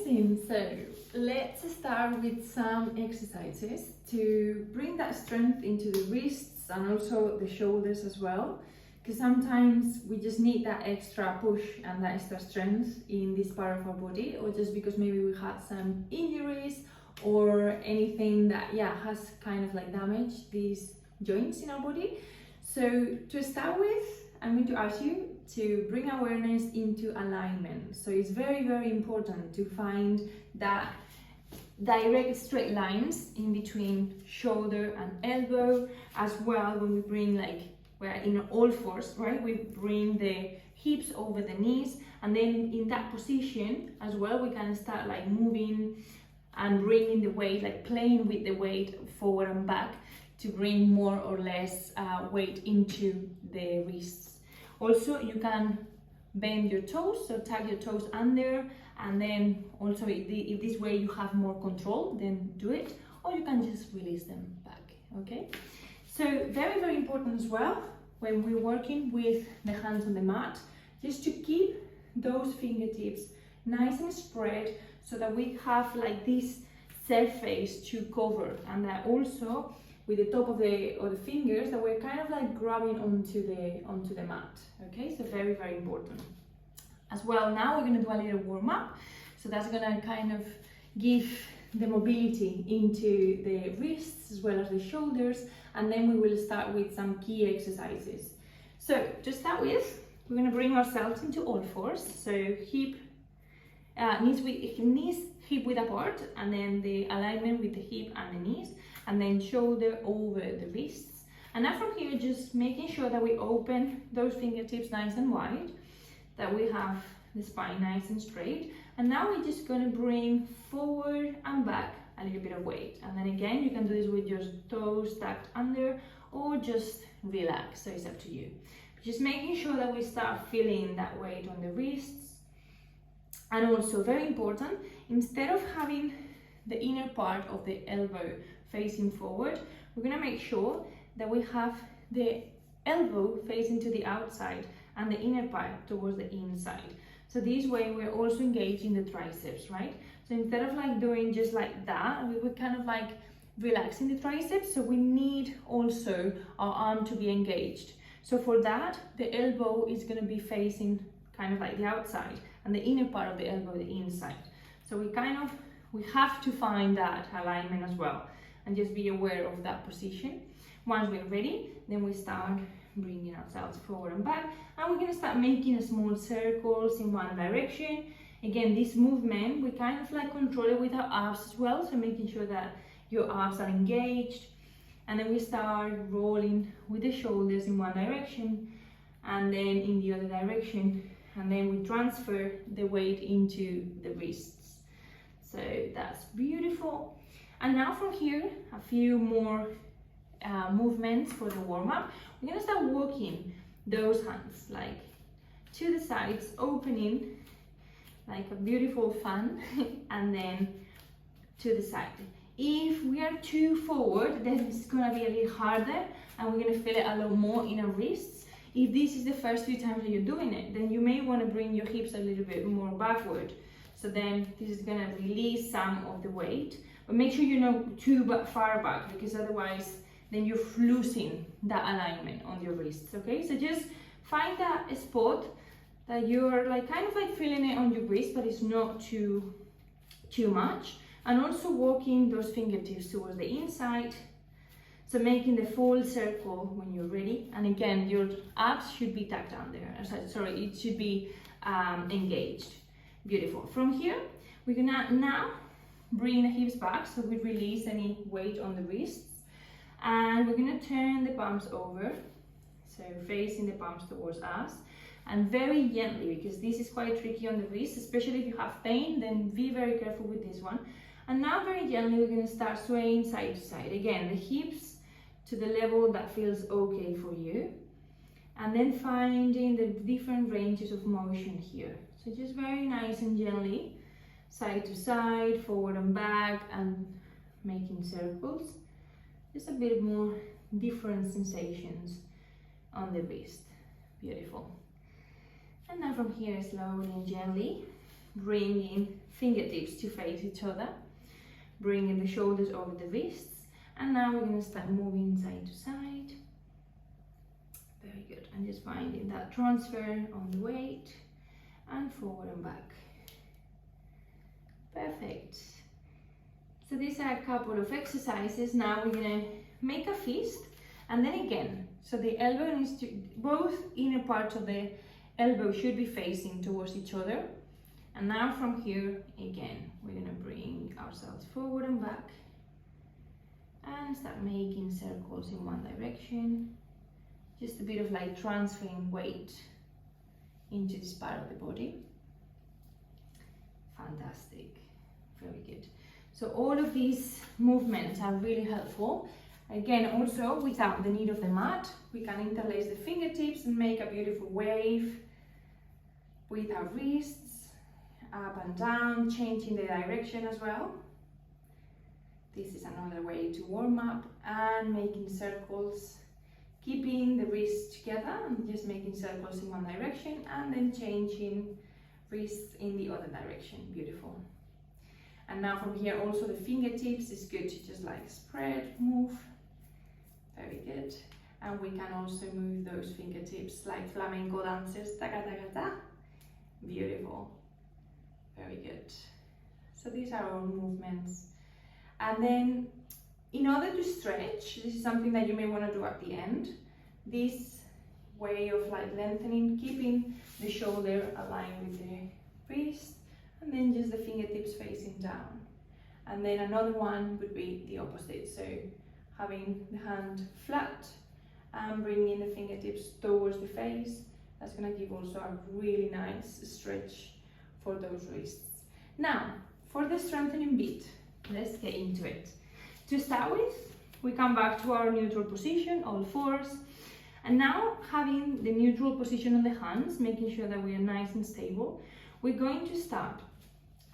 Amazing! So let's start with some exercises to bring that strength into the wrists and also the shoulders as well, because sometimes we just need that extra push and that extra strength in this part of our body, or just because maybe we had some injuries or anything that has kind of like damaged these joints in our body. So to start with, I'm going to ask you to bring awareness into alignment. So it's very, very important to find that direct straight lines in between shoulder and elbow, as well when we bring, like, we're in all fours, right? We bring the hips over the knees, and then in that position as well, we can start like moving and bringing the weight, like playing with the weight forward and back to bring more or less weight into the wrists. Also, you can bend your toes, so tuck your toes under, and then also if this way you have more control, then do it, or you can just release them back, okay? So very, very important as well, when we're working with the hands on the mat, just to keep those fingertips nice and spread so that we have like this surface to cover, and that also with the top of the fingers that we're kind of like grabbing onto the mat, okay? So very, very important. As well, now we're gonna do a little warm up. So that's gonna kind of give the mobility into the wrists as well as the shoulders, and then we will start with some key exercises. So to start with, we're gonna bring ourselves into all fours. So knees hip width apart, and then the alignment with the hip and the knees, and then shoulder over the wrists. And now from here, just making sure that we open those fingertips nice and wide, that we have the spine nice and straight. And now we're just gonna bring forward and back a little bit of weight. And then again, you can do this with your toes tucked under or just relax, so it's up to you. Just making sure that we start feeling that weight on the wrists. And also very important, instead of having the inner part of the elbow facing forward, we're gonna make sure that we have the elbow facing to the outside and the inner part towards the inside. So this way we're also engaging the triceps, right? So instead of like doing just like that, we would kind of like relaxing the triceps. So we need also our arm to be engaged. So for that, the elbow is gonna be facing kind of like the outside, and the inner part of the elbow the inside. So we have to find that alignment as well, and just be aware of that position. Once we're ready, then we start bringing ourselves forward and back, and we're going to start making small circles in one direction. Again, this movement, we kind of like control it with our abs as well, so making sure that your abs are engaged. And then we start rolling with the shoulders in one direction and then in the other direction, and then we transfer the weight into the wrists. So that's beautiful. And now from here, a few more movements for the warm-up. We're gonna start walking those hands like to the sides, opening like a beautiful fan, and then to the side. If we are too forward, then it's gonna be a little harder, and we're gonna feel it a lot more in our wrists. If this is the first few times that you're doing it, then you may want to bring your hips a little bit more backward. So then this is going to release some of the weight, but make sure you're not too far back, because otherwise then you're losing that alignment on your wrists, okay? So just find that spot that you're like kind of like feeling it on your wrist, but it's not too much. And also walking those fingertips towards the inside. So making the full circle when you're ready. And again, your abs should be tucked under. Sorry, it should be engaged. Beautiful. From here, we're gonna now bring the hips back, so we release any weight on the wrists. And we're gonna turn the palms over, so facing the palms towards us. And very gently, because this is quite tricky on the wrist, especially if you have pain, then be very careful with this one. And now very gently, we're gonna start swaying side to side. Again, the hips to the level that feels okay for you, and then finding the different ranges of motion here. So just very nice and gently, side to side, forward and back, and making circles. Just a bit more different sensations on the wrist. Beautiful. And now from here, slowly and gently, bringing fingertips to face each other, bringing the shoulders over the wrists, and now we're going to start moving side to side. Very good, and just finding that transfer on the weight and forward and back. Perfect. So these are a couple of exercises. Now we're going to make a fist, and then again, so the elbow needs to, both inner parts of the elbow should be facing towards each other. And now from here, again, we're going to bring ourselves forward and back and start making circles in one direction. Just a bit of like transferring weight into this part of the body. Fantastic, very good. So all of these movements are really helpful. Again, also without the need of the mat, we can interlace the fingertips and make a beautiful wave with our wrists, up and down, changing the direction as well. This is another way to warm up, and making circles, keeping the wrists together and just making circles in one direction, and then changing wrists in the other direction. Beautiful. And now from here also the fingertips is good to just like spread, move. Very good. And we can also move those fingertips like flamenco dancers. Taca, taca, ta. Beautiful. Very good. So these are all movements. And then in order to stretch, this is something that you may want to do at the end. This way of like lengthening, keeping the shoulder aligned with the wrist, and then just the fingertips facing down. And then another one would be the opposite. So having the hand flat and bringing the fingertips towards the face. That's going to give also a really nice stretch for those wrists. Now, for the strengthening bit, let's get into it. To start with, we come back to our neutral position, all fours. And now, having the neutral position on the hands, making sure that we are nice and stable, we're going to start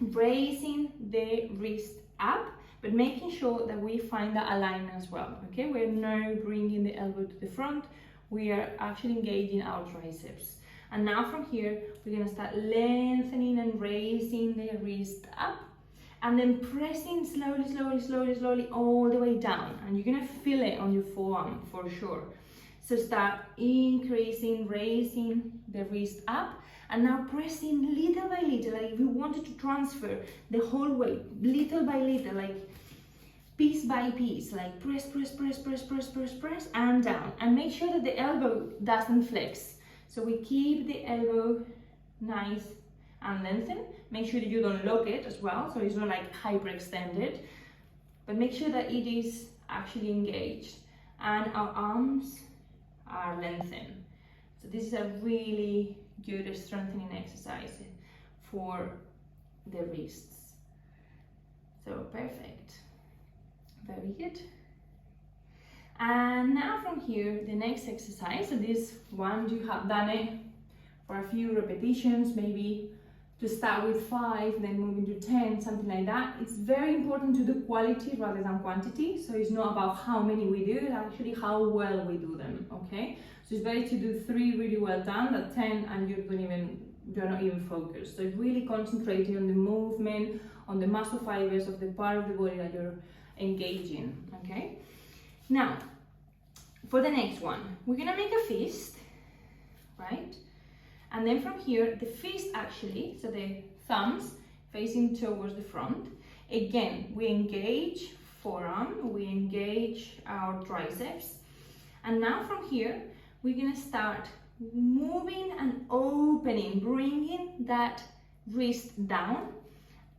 raising the wrist up, but making sure that we find that alignment as well, okay? We're now bringing the elbow to the front. We are actually engaging our triceps. And now from here, we're gonna start lengthening and raising the wrist up, and then pressing slowly, slowly, slowly, slowly all the way down. And you're gonna feel it on your forearm for sure. So start increasing, raising the wrist up, and now pressing little by little, like if you wanted to transfer the whole weight, little by little, like piece by piece, like press, press, press, press, press, press, press, and down. And make sure that the elbow doesn't flex. So we keep the elbow nice and lengthened. Make sure that you don't lock it as well, so it's not like hyperextended, but make sure that it is actually engaged. And our arms are lengthened. So this is a really good strengthening exercise for the wrists. So perfect. Very good. And now from here, the next exercise, so this one you have done it for a few repetitions, maybe to start with 5, then moving to 10, something like that. It's very important to do quality rather than quantity. So it's not about how many we do, it's actually how well we do them, okay? So it's better to do 3 really well done than 10 and you're not even focused. So really concentrating on the movement, on the muscle fibers of the part of the body that you're engaging, okay? Now, for the next one, we're gonna make a fist, right? And then from here, the fist actually, so the thumbs facing towards the front. Again, we engage forearm, we engage our triceps. And now from here, we're gonna start moving and opening, bringing that wrist down,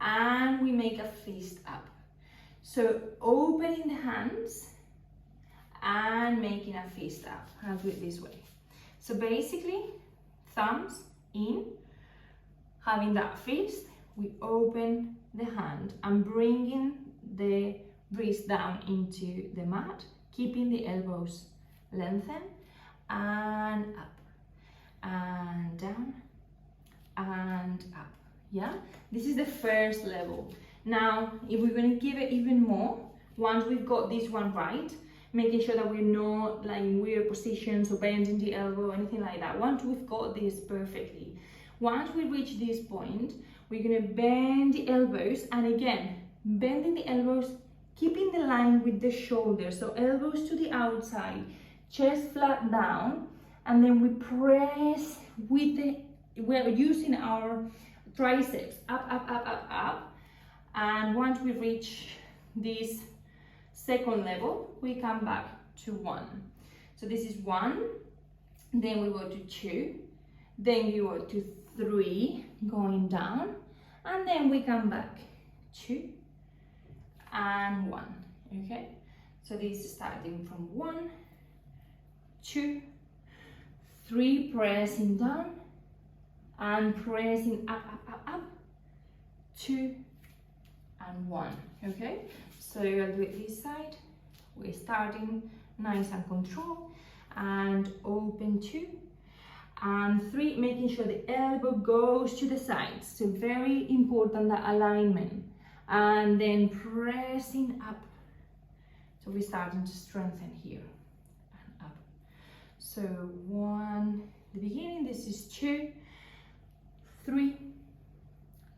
and we make a fist up. So opening the hands and making a fist up. I'll do it this way. So basically, thumbs in, having that fist, we open the hand and bringing the wrist down into the mat, keeping the elbows lengthened, and up, and down, and up, yeah? This is the first level. Now, if we're gonna give it even more, once we've got this one right, making sure that we're not like in weird positions or bending the elbow or anything like that. Once we've got this perfectly, once we reach this point, we're gonna bend the elbows, and again, bending the elbows, keeping the line with the shoulders, so elbows to the outside, chest flat down, and then we press with we're using our triceps, up, up, up, up, up, and once we reach this second level, we come back to 1. So this is 1, then we go to 2, then you go to 3, going down, and then we come back 2 and 1. Okay, so this is starting from 1, 2, 3, pressing down and pressing up, up, up, up, 2 and 1. Okay, so you'll do it this side. We're starting nice and controlled, and open 2 and 3, making sure the elbow goes to the sides, so very important, the alignment, and then pressing up, so we're starting to strengthen here and up. So 1, the beginning, this is 2, 3,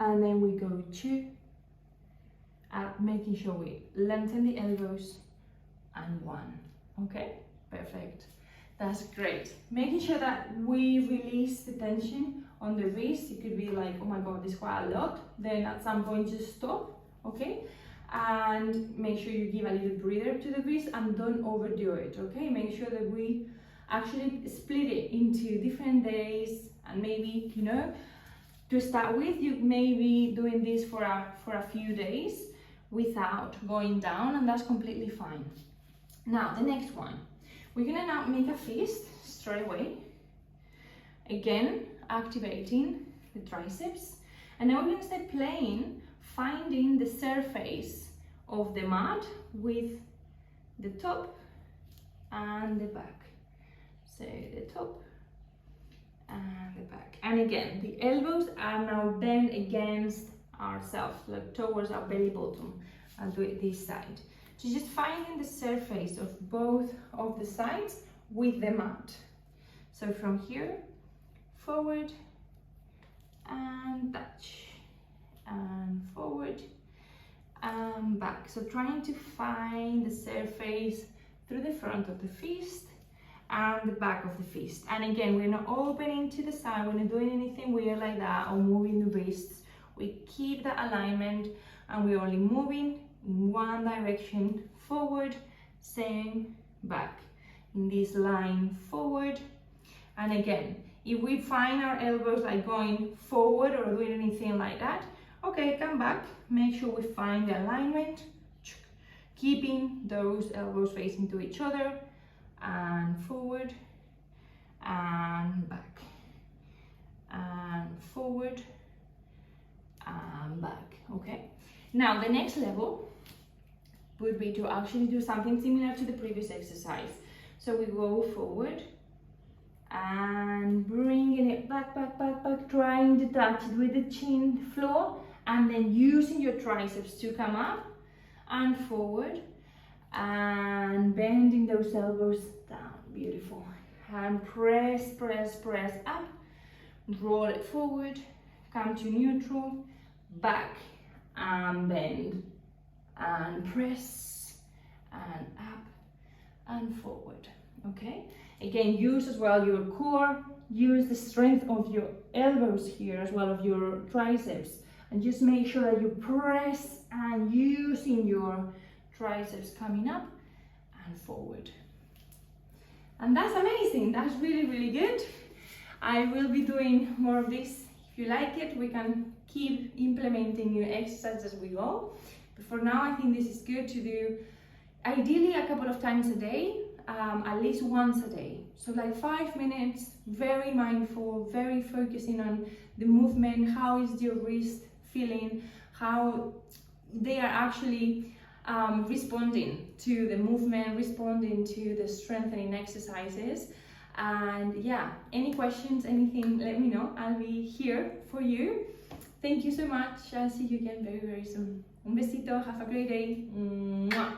and then we go 2 up, making sure we lengthen the elbows, and 1. Okay, perfect. That's great. Making sure that we release the tension on the wrist. It could be like, oh my god, this is quite a lot. Then at some point just stop, okay? And make sure you give a little breather to the wrist and don't overdo it, okay? Make sure that we actually split it into different days, and maybe, you know, to start with, you may be doing this for a few days without going down, and that's completely fine. Now, the next one. We're gonna now make a fist straight away. Again, activating the triceps. And now we're gonna stay playing, finding the surface of the mat with the top and the back. So the top and the back. And again, the elbows are now bent against ourselves, like towards our belly button. I'll do it this side. So just finding the surface of both of the sides with the mat. So from here, forward and touch, and forward and back. So trying to find the surface through the front of the fist and the back of the fist. And again, we're not opening to the side, we're not doing anything weird like that or moving the wrists. We keep the alignment, and we're only moving in one direction, forward, same, back, in this line, forward. And again, if we find our elbows like going forward or doing anything like that, okay, come back, make sure we find the alignment, keeping those elbows facing to each other, and forward, and back, and forward, and back, okay? Now, the next level would be to actually do something similar to the previous exercise. So we go forward and bringing it back, back, back, back, trying to touch it with the chin floor, and then using your triceps to come up and forward and bending those elbows down. Beautiful. And press, press, press up, roll it forward, come to neutral, back and bend and press and up and forward. Okay, again, use as well your core, use the strength of your elbows here as well, of your triceps, and just make sure that you press and using your triceps coming up and forward. And that's amazing. That's really, really good. I will be doing more of this. If you like it, we can keep implementing new exercises as we go. But for now, I think this is good to do ideally a couple of times a day, at least once a day. So like 5 minutes, very mindful, very focusing on the movement, how is your wrist feeling, how they are actually responding to the movement, responding to the strengthening exercises. And yeah, any questions, anything, let me know. I'll be here for you. Thank you so much. I'll see you again very, very soon. Un besito. Have a great day. Mwah.